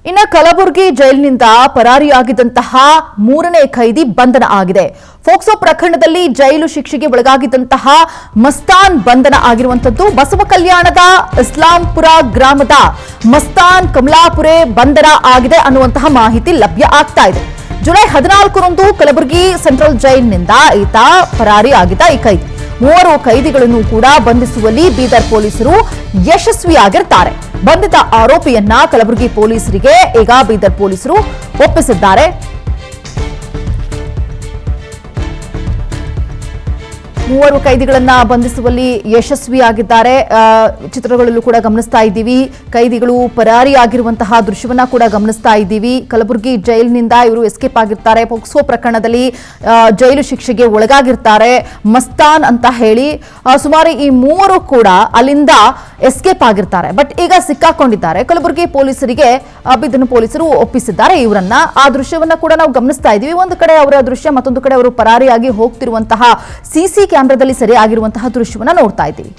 ಇನ್ನು ಕಲಬುರಗಿ ಜೈಲಿನಿಂದ ಪರಾರಿಯಾಗಿದ್ದಂತಹ ಮೂರನೇ ಖೈದಿ ಬಂಧನ ಆಗಿದೆ. ಫೋಕ್ಸೋ ಪ್ರಕರಣದಲ್ಲಿ ಜೈಲು ಶಿಕ್ಷೆಗೆ ಒಳಗಾಗಿದ್ದಂತಹ ಮಸ್ತಾನ್ ಬಂಧನ ಆಗಿರುವಂತದ್ದು. ಬಸವ ಕಲ್ಯಾಣದ ಇಸ್ಲಾಂಪುರ ಗ್ರಾಮದ ಮಸ್ತಾನ್ ಕಮಲಾಪುರೆ ಬಂಧನ ಆಗಿದೆ ಅನ್ನುವಂತಹ ಮಾಹಿತಿ ಲಭ್ಯ ಆಗ್ತಾ ಇದೆ. ಜುಲೈ 14ರಂದು ಕಲಬುರಗಿ ಸೆಂಟ್ರಲ್ ಜೈಲಿನಿಂದ ಈತ ಪರಾರಿ ಆಗಿದ್ದ ಈ ಖೈದಿ. 3 ಖೈದಿಗಳನ್ನು ಕೂಡ ಬಂಧಿಸುವಲ್ಲಿ ಬೀದರ್ ಪೊಲೀಸರು ಯಶಸ್ವಿಯಾಗಿರ್ತಾರೆ. ಬಂಧಿತ ಆರೋಪಿಯನ್ನ ಕಲಬುರಗಿ ಪೊಲೀಸರಿಗೆ ಈಗ ಬೀದರ್ ಪೊಲೀಸರು ಒಪ್ಪಿಸಿದ್ದಾರೆ. 3 ಖೈದಿಗಳನ್ನ ಬಂಧಿಸುವಲ್ಲಿ ಯಶಸ್ವಿಯಾಗಿದ್ದಾರೆ. ಚಿತ್ರಗಳಲ್ಲೂ ಕೂಡ ಗಮನಿಸ್ತಾ ಇದ್ದೀವಿ. ಖೈದಿಗಳು ಪರಾರಿಯಾಗಿರುವಂತಹ ದೃಶ್ಯವನ್ನ ಕೂಡ ಗಮನಿಸ್ತಾ ಇದ್ದೀವಿ. ಕಲಬುರಗಿ ಜೈಲಿನಿಂದ ಇವರು ಎಸ್ಕೇಪ್ ಆಗಿರ್ತಾರೆ. ಪೋಕ್ಸೋ ಪ್ರಕರಣದಲ್ಲಿ ಜೈಲು ಶಿಕ್ಷೆಗೆ ಒಳಗಾಗಿರ್ತಾರೆ ಮಸ್ತಾನ್ ಅಂತ ಹೇಳಿ. ಸುಮಾರು ಈ 3 ಕೂಡ ಅಲ್ಲಿಂದ ಎಸ್ಕೇಪ್ ಆಗಿರ್ತಾರೆ. ಬಟ್ ಈಗ ಸಿಕ್ಕಾಕೊಂಡಿದ್ದಾರೆ. ಕಲಬುರಗಿ ಪೊಲೀಸರಿಗೆ ಇದನ್ನು ಪೊಲೀಸರು ಒಪ್ಪಿಸಿದ್ದಾರೆ ಇವರನ್ನ. ಆ ದೃಶ್ಯವನ್ನ ಕೂಡ ನಾವು ಗಮನಿಸ್ತಾ ಇದ್ದೀವಿ. ಒಂದು ಕಡೆ ಅವರ ದೃಶ್ಯ, ಮತ್ತೊಂದು ಕಡೆ ಅವರು ಪರಾರಿಯಾಗಿ ಹೋಗ್ತಿರುವಂತಹ ಸಿಸಿ ಕ್ಯಾಮೆರಾದಲ್ಲಿ ಸೆರೆ ಆಗಿರುವಂತಹ ದೃಶ್ಯವನ್ನ ನೋಡ್ತಾ ಇದ್ದೀವಿ.